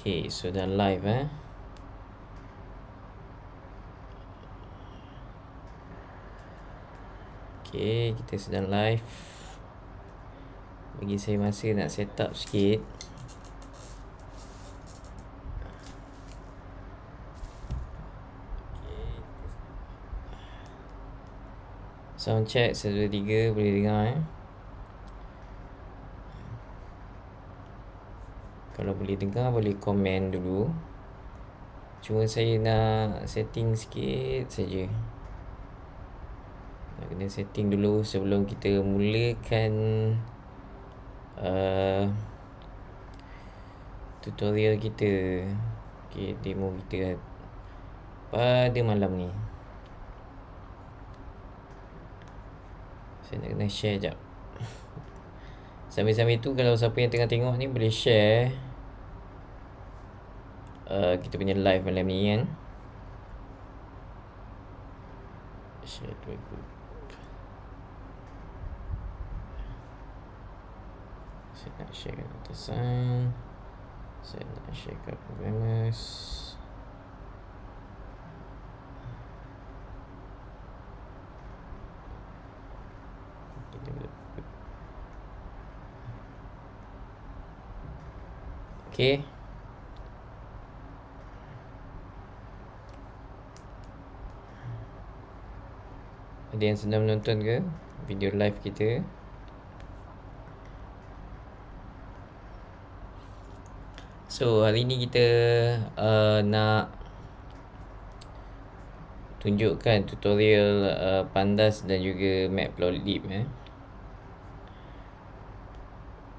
Okay, sudah live Okay, kita sedang live. Bagi saya masa nak set up sikit. Sound check 1, 2, 3, boleh dengar Kalau boleh dengar, boleh komen dulu. Cuma saya nak setting sikit saja. Nak kena setting dulu sebelum kita mulakan tutorial kita. Okay, demo kita pada malam ni. Saya nak kena share jap. Sambil-sambil tu, kalau siapa yang tengah tengok ni boleh share kita punya live malam ni kan. Share to a group. Saya nak share kat atasan. Saya nak share kat programmers. Okay. Ada yang sedang menonton ke video live kita? So, hari ni kita nak tunjukkan tutorial Pandas dan juga Matplotlib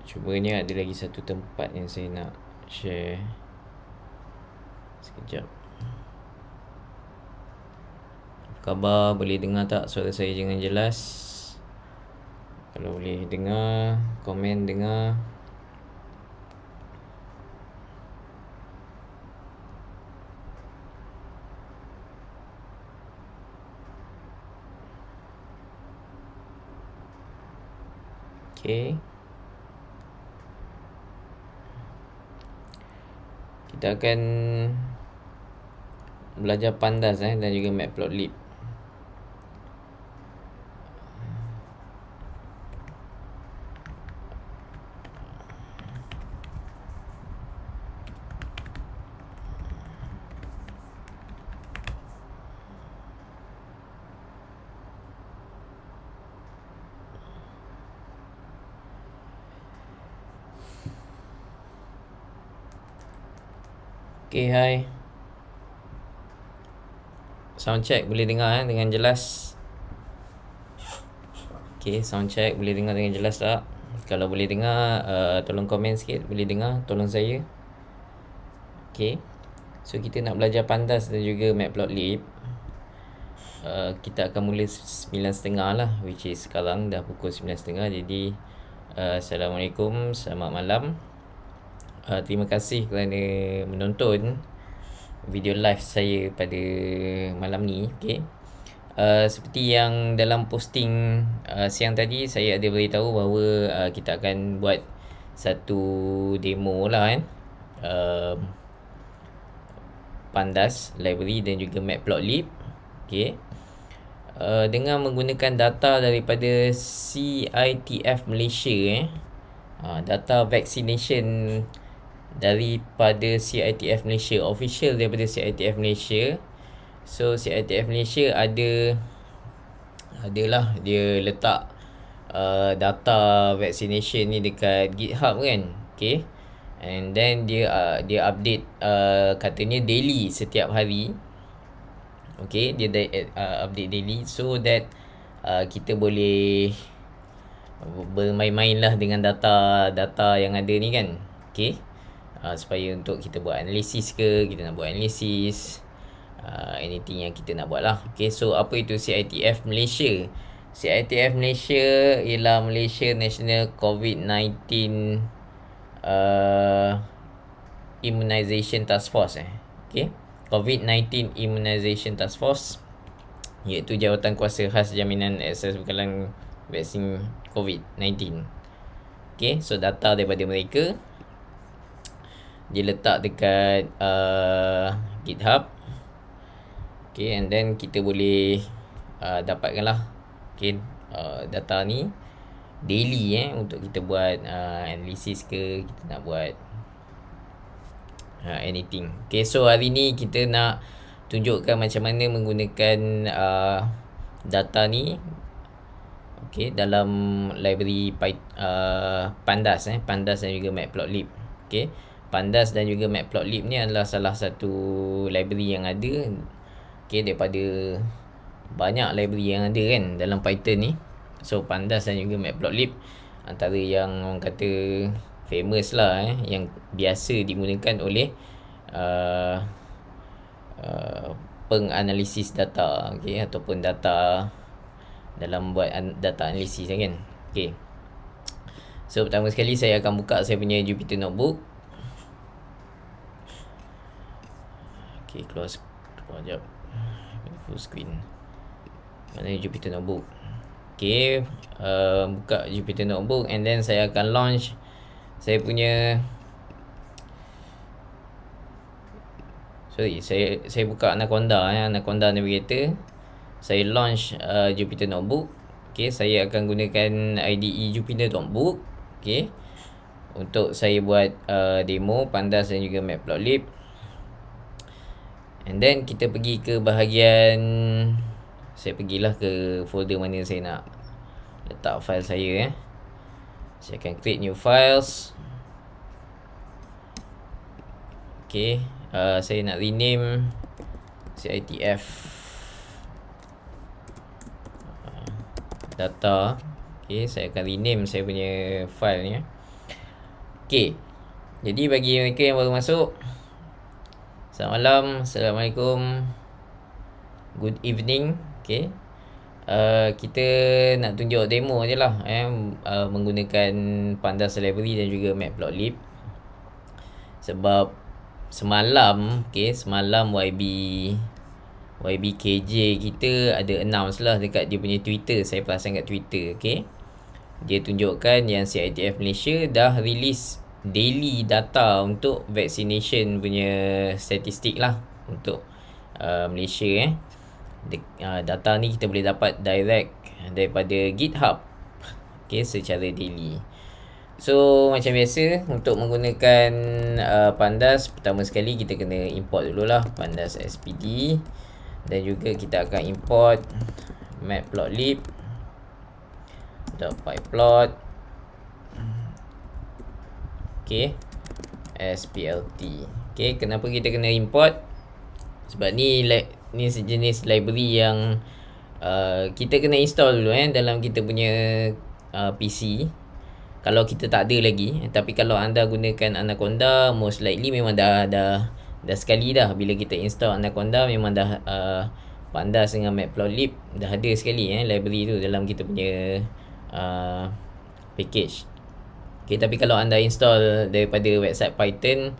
Cumanya ada lagi satu tempat yang saya nak share. Sekejap. Apa khabar? Boleh dengar tak suara saya dengan jelas? Kalau boleh dengar, komen dengar. Okay. Kita akan belajar Pandas dan juga Matplotlib. Okay, hai. Sound check, boleh dengar dengan jelas? Okay, sound check, boleh dengar dengan jelas tak? Kalau boleh dengar, tolong komen sikit. Boleh dengar, tolong saya. Okay. So, kita nak belajar Pandas dan juga Matplotlib. Kita akan mula 9.30 lah, which is sekarang dah pukul 9.30. Jadi, Assalamualaikum, selamat malam. Terima kasih kerana menonton video live saya pada malam ni. Okay. Seperti yang dalam posting siang tadi, saya ada beritahu bahawa kita akan buat satu demo lah Pandas library dan juga Matplotlib. Okay. Dengan menggunakan data daripada CITF Malaysia data vaccination daripada CITF Malaysia, official daripada CITF Malaysia. So CITF Malaysia adalah dia letak data vaccination ni dekat GitHub kan. Okay. And then dia update katanya daily, setiap hari. Okay, dia update daily so that kita boleh bermain-main lah dengan data yang ada ni kan. Okay. Supaya untuk kita buat analisis ke, kita nak buat analisis, anything yang kita nak buat lah. Okay, so apa itu CITF Malaysia? CITF Malaysia ialah Malaysia National COVID-19 Immunization Task Force Okay, COVID-19 Immunization Task Force, iaitu jawatan kuasa khas jaminan akses bekalan vaksin COVID-19. Okay, so data daripada mereka. dia letak dekat GitHub. Okay, and then kita boleh dapatkan lah, okay, data ni daily untuk kita buat analisis ke, kita nak buat anything. Okay, so hari ni kita nak tunjukkan macam mana menggunakan data ni, okay, dalam library Pandas Pandas dan juga Matplotlib. Okay, Pandas dan juga Matplotlib ni adalah salah satu library yang ada, okay, daripada banyak library yang ada kan dalam Python ni. So Pandas dan juga Matplotlib antara yang orang kata famous lah, yang biasa digunakan oleh penganalisis data, okay, ataupun data dalam buat data analisis kan. Okay, so pertama sekali saya akan buka saya punya Jupyter Notebook. Okay, close sekejap full screen. Mana Jupyter Notebook? Okay, buka Jupyter Notebook, and then saya akan launch saya punya, saya buka Anaconda Anaconda Navigator. Saya launch Jupyter Notebook. Okay, saya akan gunakan IDE Jupyter Notebook, okay, untuk saya buat demo Pandas dan juga Matplotlib. And then kita pergi ke bahagian, saya pergilah ke folder mana saya nak letak file saya. Saya akan create new files. Okay, saya nak rename CITF data. Okay, saya akan rename saya punya file ni. Okay, jadi bagi mereka yang baru masuk, selamat malam, Assalamualaikum, good evening. Okay, kita nak tunjuk demo je lah menggunakan Pandas library dan juga Matplotlib. Sebab semalam, okay, semalam YBKJ kita ada announce lah dekat dia punya Twitter. Saya perasan kat Twitter, okay, dia tunjukkan yang CITF Malaysia dah release daily data untuk vaccination punya statistik lah untuk Malaysia. Data ni kita boleh dapat direct daripada GitHub, okay, secara daily. So macam biasa, untuk menggunakan Pandas, pertama sekali kita kena import dululah Pandas SPD, dan juga kita akan import Matplotlib .pyplot, okay, SPLT. Okay, kenapa kita kena import? Sebab ni sejenis library yang kita kena install dulu dalam kita punya PC. Kalau kita tak ada lagi, tapi kalau anda gunakan Anaconda, most likely memang dah sekali dah. Bila kita install Anaconda, memang dah Pandas dengan Matplotlib dah ada sekali library tu dalam kita punya package. Okay, tapi kalau anda install daripada website Python,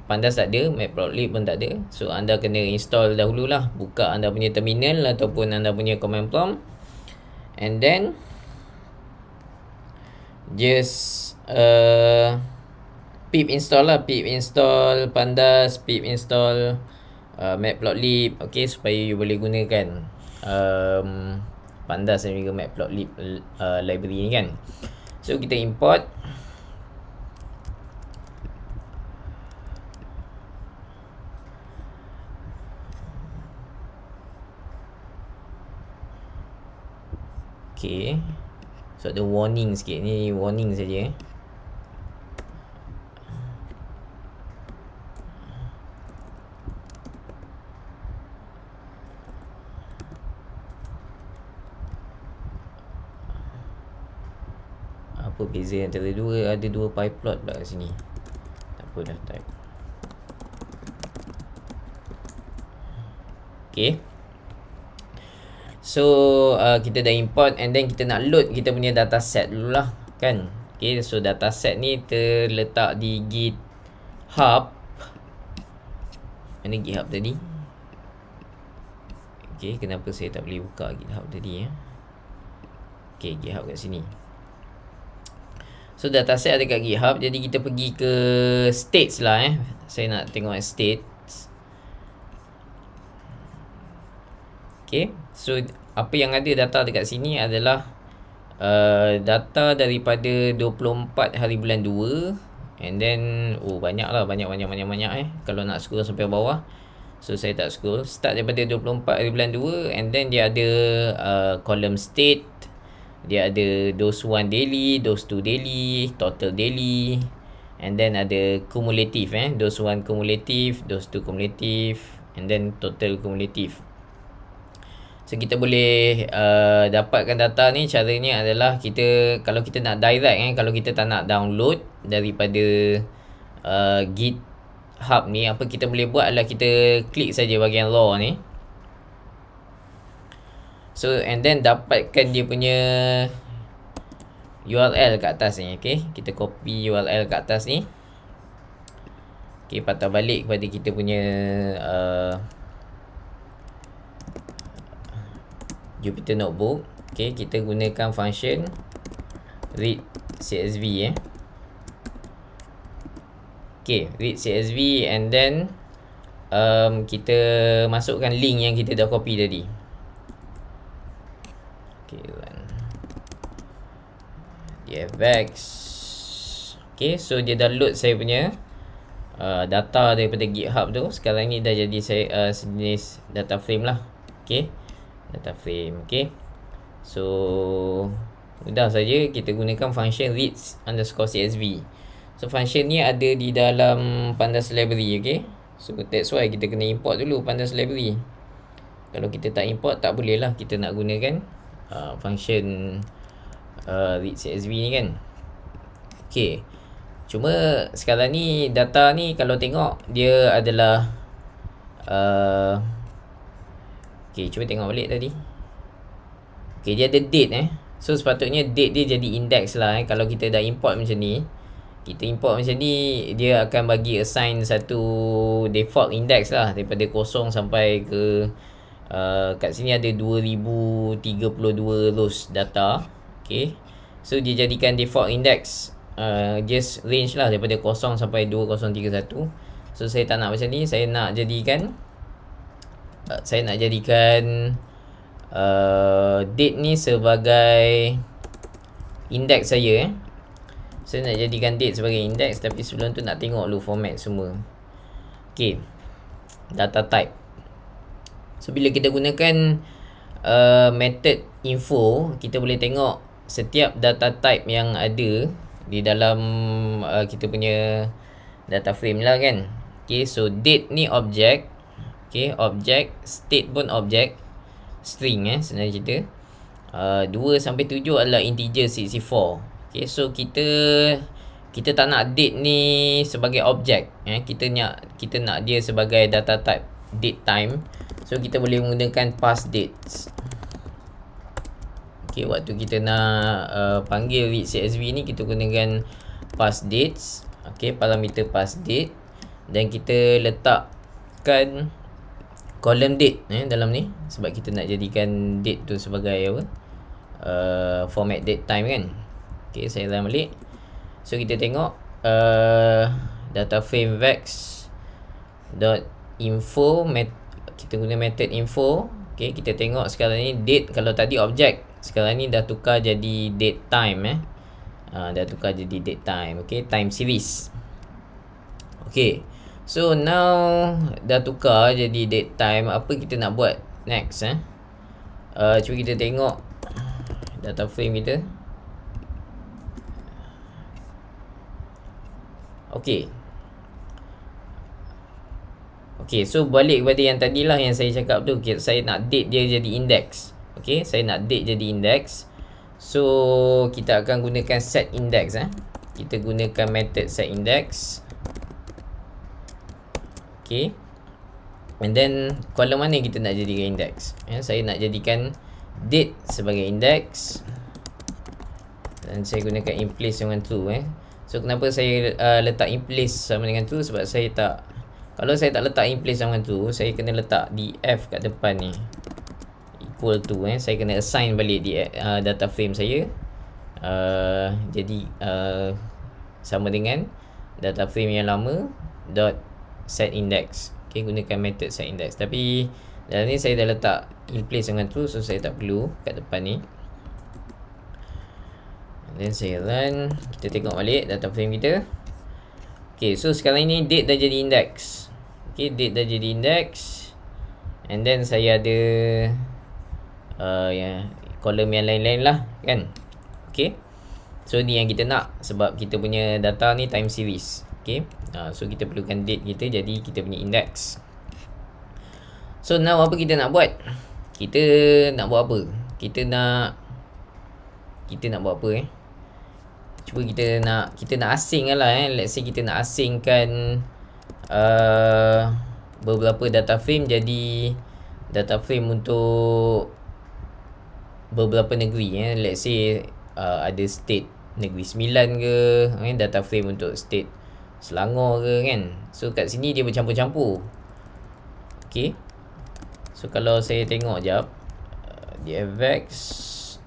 Pandas tak ada, Matplotlib pun tak ada. So anda kena install dahululah. Buka anda punya terminal ataupun anda punya command prompt, and then just pip install lah, pip install Pandas, pip install Matplotlib, okay, supaya you boleh gunakan Pandas dan juga Matplotlib library ni kan. So kita import. Okay, so ada warning sikit. Ni warning saja. Apa beza antara dua? Ada dua pyplot pula kat sini. Tak apa, dah type. Okay, so kita dah import, and then kita nak load kita punya dataset dulu lah kan. Okay, so dataset ni terletak di GitHub. Mana GitHub tadi? Okay, kenapa saya tak boleh buka GitHub tadi Okay, GitHub kat sini. So dataset ada kat GitHub. Jadi kita pergi ke states lah Saya nak tengok states. Okay, so apa yang ada data dekat sini adalah data daripada 24 hari bulan 2. And then banyak kalau nak scroll sampai bawah. So saya tak scroll. Start daripada 24 hari bulan 2. And then dia ada column state. Dia ada dose 1 daily, dose 2 daily, total daily. And then ada cumulative dose 1 cumulative, dose 2 cumulative, and then total cumulative. So kita boleh dapatkan data ni. Caranya adalah kalau kita nak direct kalau kita tak nak download daripada GitHub ni, apa kita boleh buat adalah kita klik saja bahagian raw ni. So and then dapatkan dia punya URL kat atas ni. Okay, kita copy URL kat atas ni. Okay, patah balik kepada kita punya Jupyter Notebook. Okay, kita gunakan function read CSV Okay, read CSV and then kita masukkan link yang kita dah copy tadi. Okay, run dfx. Okay, so dia dah load saya punya data daripada GitHub tu. Sekarang ni dah jadi saya sejenis data frame lah. Okay, data frame. Okay, so mudah saja kita gunakan function reads_csv. So function ni ada di dalam pandas library. Okay, so that's why kita kena import dulu pandas library. Kalau kita tak import, tak boleh lah kita nak gunakan function reads_csv ni kan. Okay, cuma sekarang ni data ni kalau tengok dia adalah okay, cuba tengok balik tadi. Okay, dia ada date So sepatutnya date dia jadi index lah Kalau kita dah import macam ni, dia akan bagi assign satu default index lah, daripada 0 sampai ke kat sini ada 2032 rows data. Okay, so dia jadikan default index just range lah daripada 0 sampai 2031. So saya tak nak macam ni. Saya nak jadikan date ni sebagai index saya Saya nak jadikan date sebagai index, tapi sebelum tu nak tengok dulu format semua. Okay, data type. So bila kita gunakan method info, kita boleh tengok setiap data type yang ada di dalam kita punya data frame lah kan. Okay, so date ni object. Okay, object. State pun object. String sebenarnya cerita. 2 sampai 7 adalah integer 64. Okay, so kita tak nak date ni sebagai objek. Kita nak dia sebagai data type, date time. So kita boleh menggunakan past dates. Okay, waktu kita nak panggil read CSV ni, kita gunakan past dates. Okay, parameter past date. Dan kita letakkan column date dalam ni, sebab kita nak jadikan date tu sebagai apa, format date time kan. Okay, saya run balik. So kita tengok data frame vex dot info, kita guna method info. Okay, kita tengok sekarang ni date, kalau tadi objek, sekarang ni dah tukar jadi date time dah tukar jadi date time. Okay, time series. Okay, so now dah tukar jadi date time. Apa kita nak buat next cuba kita tengok data frame kita. Okay, so balik kepada yang tadilah yang saya cakap tu. Okay, saya nak date dia jadi index. Okay, saya nak date jadi index. So kita akan gunakan set index. Kita gunakan method set index. Okay, and then column mana kita nak jadikan index? Saya nak jadikan date sebagai index, dan saya gunakan in place dengan true. So kenapa saya letak in place sama dengan true? Sebab saya tak, kalau saya tak letak in place sama dengan true, saya kena letak df kat depan ni equal to. Saya kena assign balik di data frame saya. Jadi sama dengan data frame yang lama dot set index. Okay, gunakan method set index. Tapi dalam ni saya dah letak in place dengan true, so saya tak perlu kat depan ni. Dan saya run, kita tengok balik data frame kita. Okay, so sekarang ni date dah jadi index. Okay, date dah jadi index. And then saya ada kolom yang lain-lain lah kan. Okay, so ni yang kita nak, sebab kita punya data ni time series. Okay, so kita perlukan date kita, jadi kita punya index. So now apa kita nak buat? Kita nak buat apa? Kita nak buat apa Cuba kita nak asing lah Let's say kita nak asingkan beberapa data frame jadi data frame untuk beberapa negeri Let's say ada state Negeri Sembilan ke, data frame untuk state Selangor ke kan. So kat sini dia bercampur-campur. Okay, so kalau saya tengok jap, dfx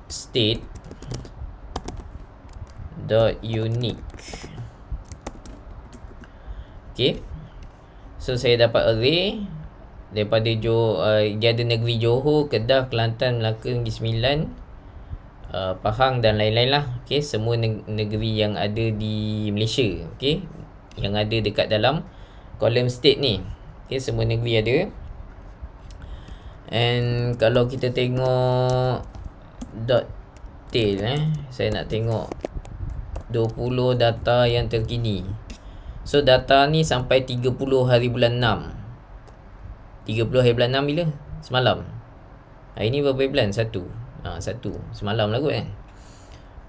state dot unique. Okay, so saya dapat array daripada dia ada negeri Johor, Kedah, Kelantan, Melaka, Negeri Sembilan, Pahang dan lain-lain lah. Okay, semua negeri yang ada di Malaysia. Okay, yang ada dekat dalam kolom state ni. Okay, semua negeri ada. And kalau kita tengok dot tail saya nak tengok 20 data yang terkini. So data ni sampai 30 hari bulan 6. 30 hari bulan 6 bila? Semalam. Hari ni berapa bulan? 1. 1. Semalam lah kot kan.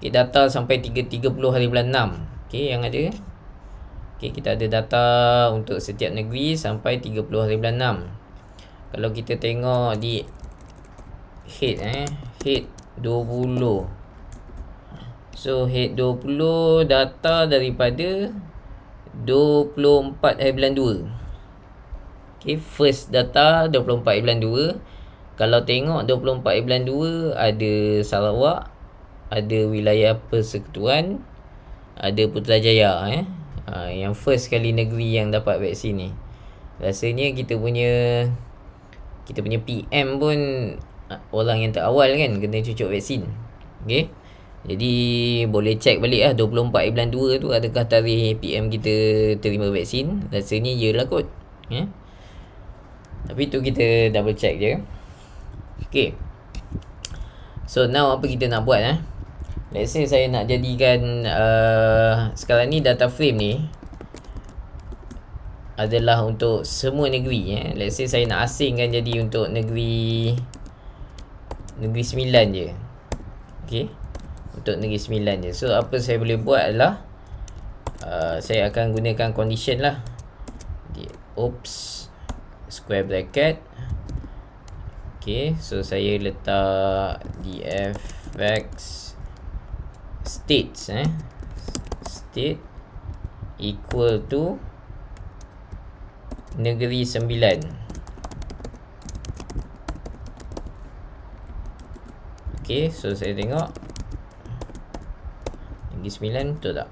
Okay, data sampai 30 hari bulan 6. Okay, yang ada. Okay, kita ada data untuk setiap negeri sampai 30 hari bulan 6. Kalau kita tengok di head head 20. So head 20 data daripada 24 hari bulan 2. Okay, first data 24 hari bulan 2. Kalau tengok 24 hari bulan 2 ada Sarawak, ada wilayah Persekutuan, ada Putrajaya yang first kali negeri yang dapat vaksin ni. Rasanya kita punya PM pun orang yang terawal kan kena cucuk vaksin. Okay, jadi boleh check balik lah 24 hari bulan 2 tu adakah tarikh PM kita terima vaksin. Rasanya iyalah kot. Tapi tu kita double check je. Okay, so now apa kita nak buat Let's say saya nak jadikan sekarang ni data frame ni adalah untuk semua negeri. Let's say saya nak asingkan jadi untuk negeri Sembilan je. Okay, untuk negeri Sembilan je. So apa saya boleh buat adalah saya akan gunakan condition lah. Oops, square bracket. Okay, so saya letak dfx states state equal to negeri Sembilan. Okay, so saya tengok negeri Sembilan betul tak?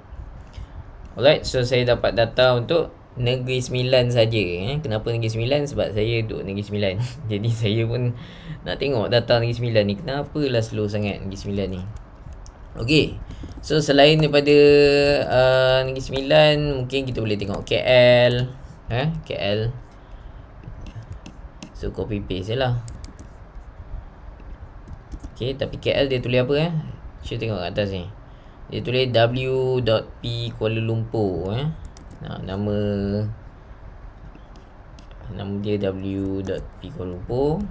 Alright, so saya dapat data untuk Negeri Sembilan saja. Kenapa Negeri Sembilan? Sebab saya duduk Negeri Sembilan. Jadi saya pun nak tengok data Negeri Sembilan ni. Kenapalah slow sangat Negeri Sembilan ni. Okay, so selain daripada Negeri Sembilan, mungkin kita boleh tengok KL. KL. So copy paste je lah. Okay, tapi KL dia tulis apa Cuba tengok kat atas ni. Dia tulis w.p Kuala Lumpur. Nama dia w.p Kuala Lumpur.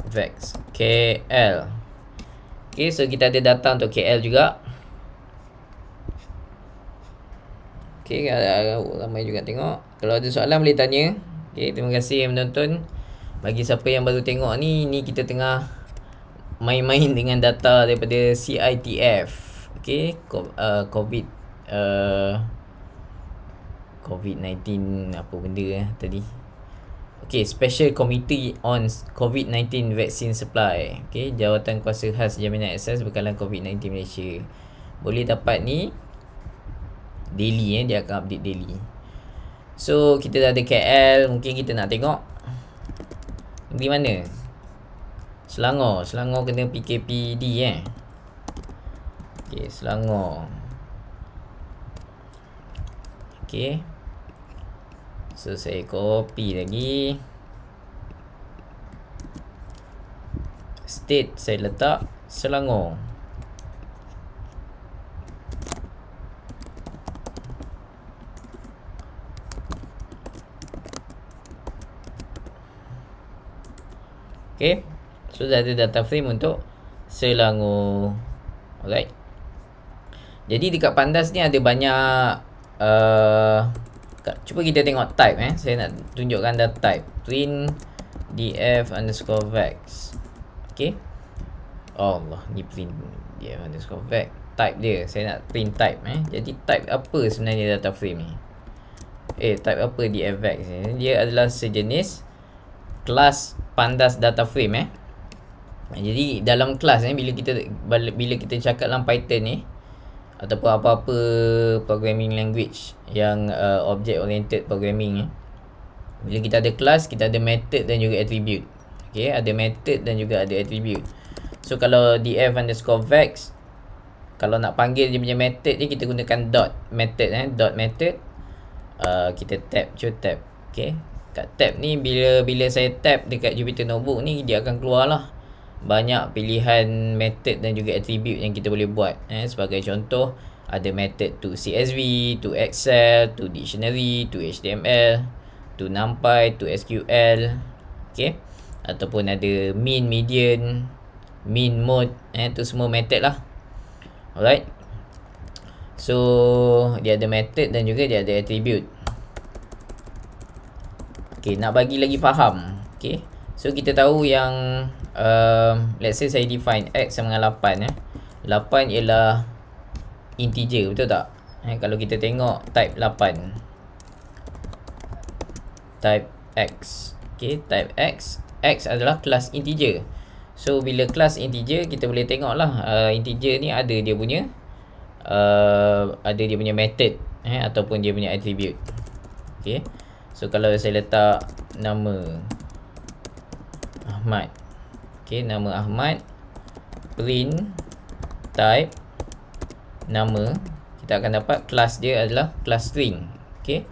Vex KL. Okay, so kita ada data untuk KL juga. Okay, ramai juga tengok. Kalau ada soalan boleh tanya. Okay, terima kasih yang menonton. Bagi siapa yang baru tengok ni kita tengah main-main dengan data daripada CITF. Okay, COVID-19 apa benda tadi. Okay, Special Committee on COVID-19 Vaccine Supply. Okay, Jawatan Kuasa Khas Jaminan Akses Bekalan COVID-19 Malaysia. Boleh dapat ni daily, dia akan update daily. So kita dah ada KL, mungkin kita nak tengok di mana. Selangor kena PKPD Okay, Selangor. Okay, so saya copy lagi. State saya letak Selangor. Okay, so dah ada data frame untuk Selangor. Alright. Jadi dekat Pandas ni ada banyak cuba kita tengok type Saya nak tunjukkan data type. Print df_vax. Okay. Oh Allah, ni print df_vax. Type dia, saya nak print type Jadi type apa sebenarnya data frame ni? Type apa df_vax ni? Dia adalah sejenis kelas Pandas data frame Jadi dalam kelas bila kita cakap dalam Python ni ataupun apa-apa programming language yang object oriented programming bila kita ada kelas, kita ada method dan juga attribute. Okay, ada method dan juga ada attribute. So kalau df_vax, kalau nak panggil dia punya method ni, kita gunakan dot method dot method. Kita tab. Okay, kat tab ni bila saya tab dekat Jupyter Notebook ni, dia akan keluar lah banyak pilihan method dan juga attribute yang kita boleh buat. Sebagai contoh, ada method to CSV, to Excel, to dictionary, to HTML, to NumPy, to SQL. Okay, ataupun ada min, median, min, mode. Tu semua method lah. Alright. So dia ada method dan juga dia ada attribute. Okay, nak bagi lagi faham. Okay, so kita tahu yang let's say saya define X sama dengan 8 8 ialah integer, betul tak? Kalau kita tengok type 8, type X. Okay, type X adalah kelas integer. So bila kelas integer, kita boleh tengok lah integer ni ada dia punya method ataupun dia punya attribute. Okay, so kalau saya letak nama Ahmad, okay, nama Ahmad, print type nama, kita akan dapat kelas dia adalah kelas string. Okay,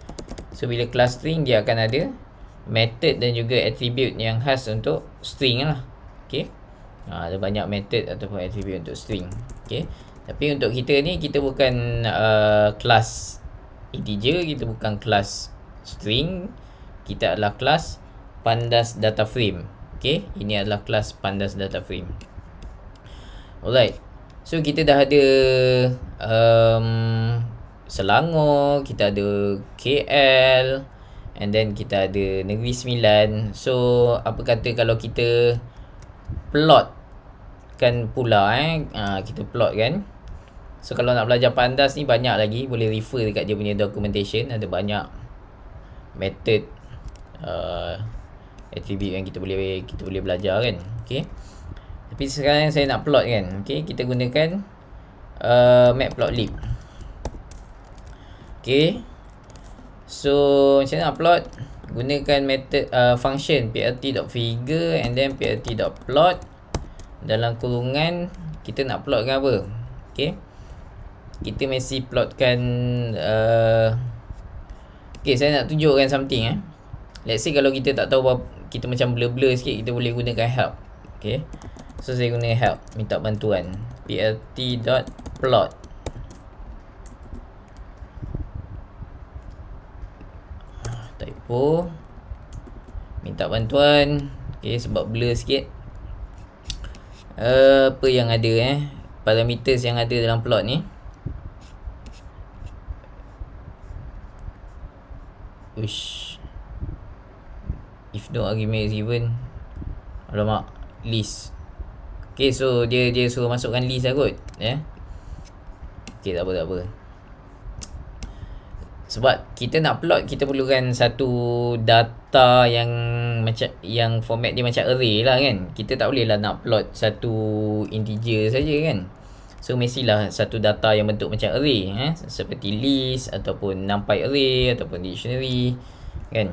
so bila kelas string, dia akan ada method dan juga attribute yang khas untuk string lah. Okay, ada banyak method ataupun attribute untuk string. Okay, tapi untuk kita ni, kita bukan kelas integer, kita bukan kelas string, kita adalah kelas Pandas data frame. Okay, ini adalah kelas Pandas data frame. Alright, so kita dah ada Selangor, kita ada KL, and then kita ada Negeri Sembilan. So apa kata kalau kita plot kan pula kita plot kan. So kalau nak belajar Pandas ni, banyak lagi, boleh refer dekat dia punya documentation. Ada banyak method, attribute yang kita boleh belajar kan. Okay, tapi sekarang saya nak plot kan. Okay, kita gunakan matplotlib. Okay, so macam mana nak plot? Gunakan method function plt.figure and then plt.plot. Dalam kurungan kita nak plotkan apa? Okay, kita mesti plotkan okay, saya nak tunjukkan something Let's say kalau kita tak tahu apa, kita macam blur-blur sikit, kita boleh gunakan help. Okay, so saya guna help, minta bantuan, plt.plot. Typo, minta bantuan. Okay, sebab blur sikit. Apa yang ada parameters yang ada dalam plot ni. Uish, if no argument is given, alamak, list. Okay, so dia suruh masukkan list lah kot. Okay, tak apa. Sebab kita nak plot, kita perlukan satu data yang yang format dia macam array lah kan. Kita tak boleh lah nak plot satu integer saja kan. So mestilah satu data yang bentuk macam array, seperti list ataupun numpy array ataupun dictionary kan.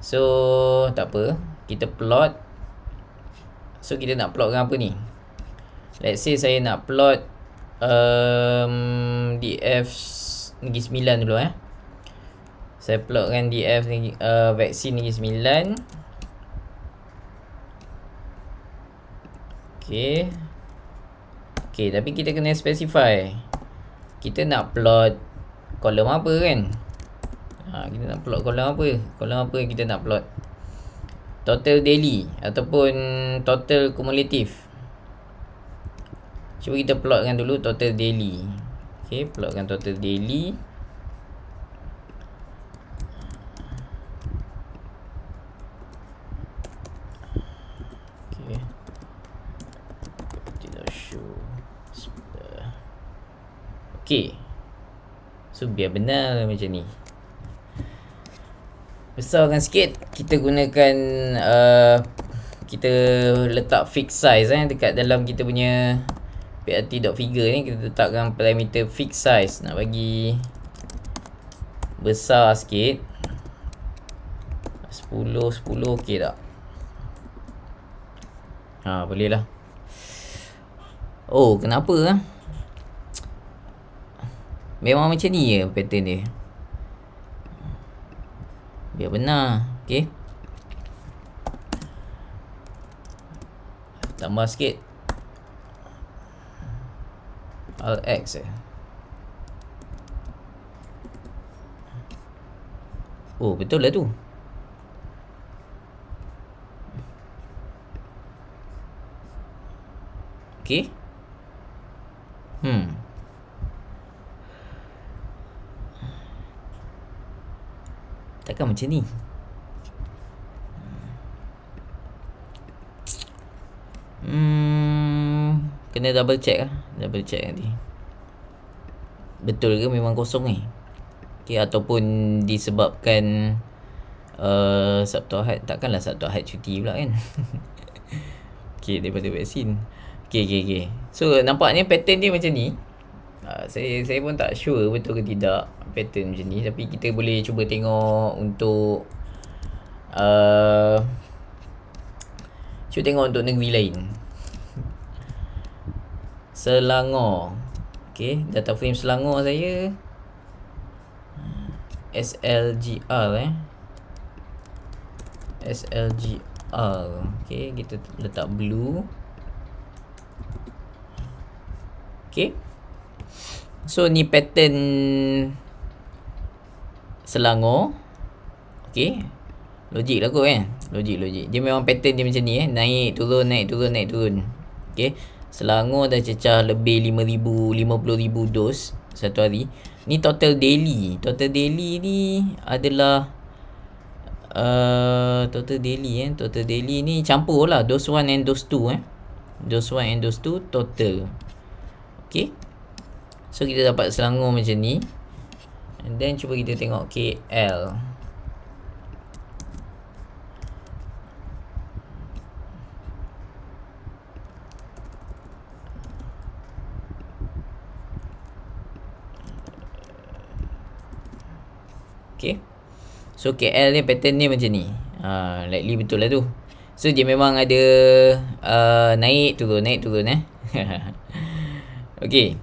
So tak apa, kita plot. So kita nak plotkan apa ni? Let's say saya nak plot df negeri 9 dulu Saya plotkan df vaksin negeri 9. Okay, tapi kita kena specify kita nak plot kolom apa kan. Kita nak plot kolom apa? Kolom apa yang kita nak plot? Total daily ataupun total cumulative. Cuba kita plotkan dulu total daily. Okay, plotkan total daily. Okay, tidak show. Okay, so biar benar macam ni. Besarkan sikit. Kita gunakan kita letak fixed size dekat dalam kita punya prt.figure ni. Kita letakkan parameter fixed size. Nak bagi besar sikit. 10 okey tak? Boleh lah. Oh, kenapa memang macam ni je pattern dia. Biar benar. Okay, tambah sikit Alt-X Oh, betul lah tu. Okay. Takkan macam ni. Kena double check nanti. Betul ke memang kosong ni? Okay, ataupun disebabkan Sabtu Ahad. Takkanlah Sabtu Ahad cuti pula kan. Okay, daripada vaksin. Okay. So nampaknya pattern dia macam ni. Saya pun tak sure betul ke tidak pattern macam ni. Tapi kita boleh cuba tengok untuk untuk negeri lain. Selangor. Okay, data frame Selangor saya SLGR SLGR. Okay, kita letak blue. Okay, so ni pattern Selangor. Okay, logik lah kot kan. Logik. Dia memang pattern dia macam ni naik turun. Okay, Selangor dah cecah lebih 50,000 dos satu hari. Ni total daily. Total daily ni adalah total daily ni campur lah dose 1 and dose 2 dose 1 and dose 2 total. Okay, so kita dapat Selangor macam ni. And then cuba kita tengok KL. Okay, so KL ni pattern ni macam ni. Likely betul lah tu. So dia memang ada naik turun Okay,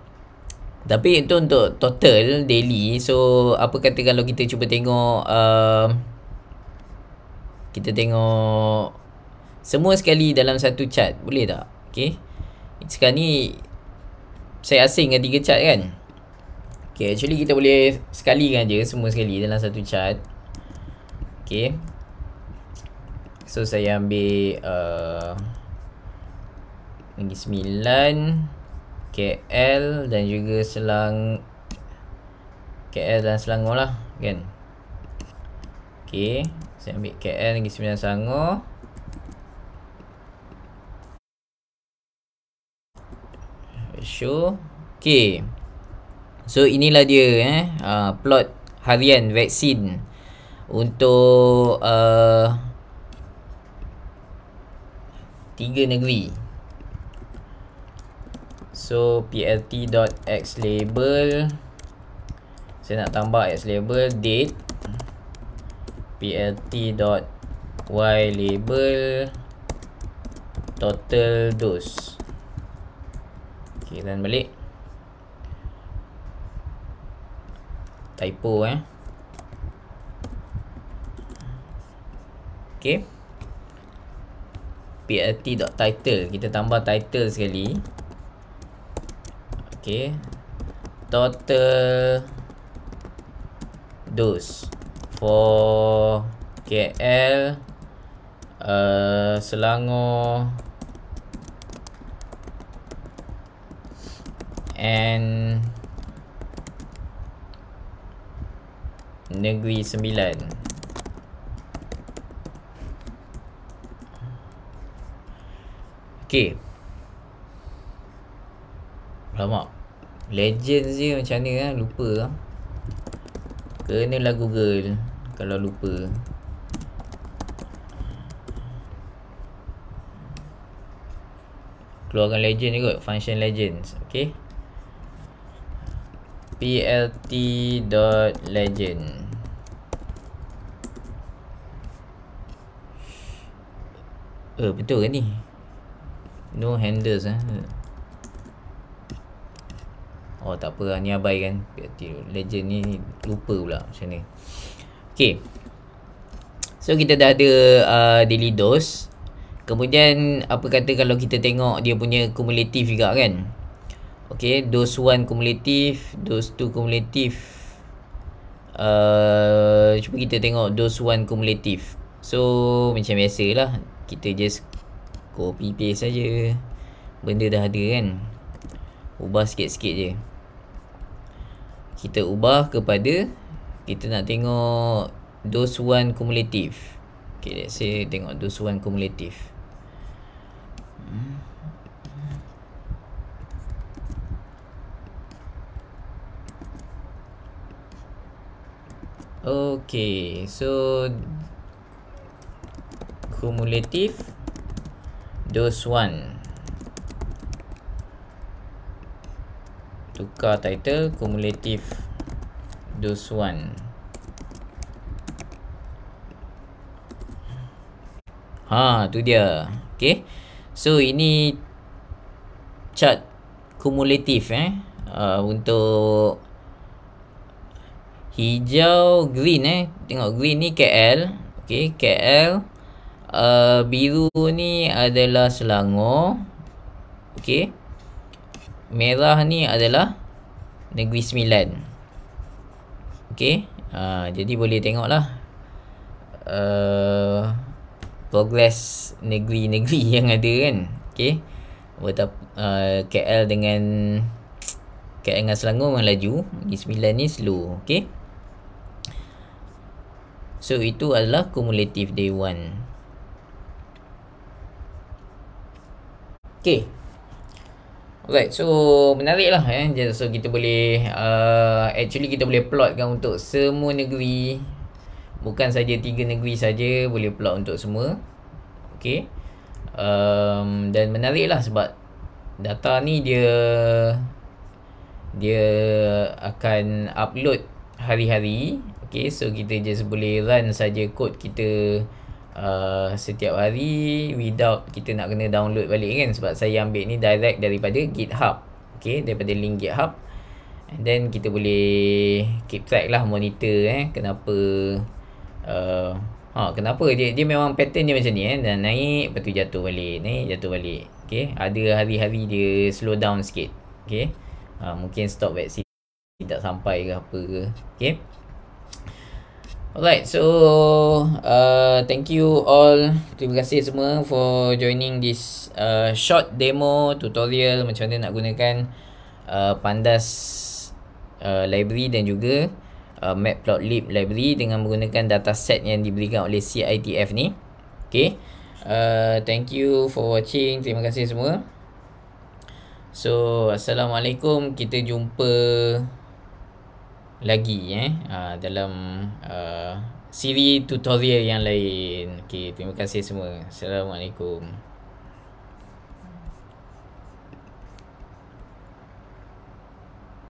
tapi itu untuk total daily. So apa kata kalau kita cuba tengok kita tengok semua sekali dalam satu chart, boleh tak? Okay, sekarang ni saya asing dengan 3 chart kan. Okay, actually kita boleh sekalikan je semua sekali dalam satu chart. Okay, so saya ambil Negeri 9, KL dan juga KL dan Selangor lah kan. Okay, saya ambil KL Negeri 9 Selangor. Show. Okay, so inilah dia plot harian vaksin untuk 3 negeri. So plt.xlabel, saya nak tambah xlabel date, plt.ylabel total dose. Okay, run balik. Typo Okay, plt.title, kita tambah title sekali. Okay, total dose for KL, Selangor and Negeri Sembilan. Okay, alamak, Legends je macam mana lupa lah. Kenalah Google kalau lupa. Keluarkan legend je kot, function legends. Okay, plt.legend. Betul ke ni? No handles Oh tak apa lah, ni abaikan. Legend ni lupa pula macam ni. Okay, so kita dah ada daily dose. Kemudian apa kata kalau kita tengok dia punya kumulatif juga kan. Okay, dose 1 kumulatif, dose 2 kumulatif. Cuba kita tengok dose 1 kumulatif. So macam biasalah, kita just copy paste saja. Benda dah ada kan, ubah sikit-sikit je. Kita ubah kepada, kita nak tengok dose 1 kumulatif. Okay, let's say tengok dose 1 kumulatif. Okay, so kumulatif dose 1. Tukar title kumulatif dose 1. Tu dia. Okay, so ini chart kumulatif untuk hijau, green tengok green ni KL. Okay, KL. Biru ni adalah Selangor. Okay, merah ni adalah Negeri Sembilan. Okay, jadi boleh tengok lah progress negeri-negeri yang ada kan. Okay, KL dengan Selangor memang laju, Negeri Sembilan ni slow. Okay, so itu adalah kumulatif day 1. Okay, alright, so menarik lah So kita boleh actually kita boleh plotkan untuk semua negeri, bukan saja 3 negeri saja, boleh plot untuk semua. Okay, dan menarik lah sebab data ni dia akan upload hari-hari. Okay, so kita just boleh run saja kod kita setiap hari without kita nak kena download balik kan, sebab saya ambil ni direct daripada GitHub. Okay, daripada link GitHub, and then kita boleh keep track lah, monitor kenapa kenapa dia memang pattern dia macam ni dan naik lepas tu jatuh balik, naik jatuh balik. Okay, ada hari-hari dia slow down sikit. Okay, mungkin stok vaksin tak sampai ke apa ke. Okay, alright, so thank you all. Terima kasih semua for joining this short demo tutorial macam mana nak gunakan Pandas library dan juga Matplotlib library dengan menggunakan dataset yang diberikan oleh CITF ni. Okay, thank you for watching. Terima kasih semua. So assalamualaikum, kita jumpa lagi dalam siri tutorial yang lain. Okay, terima kasih semua. Assalamualaikum.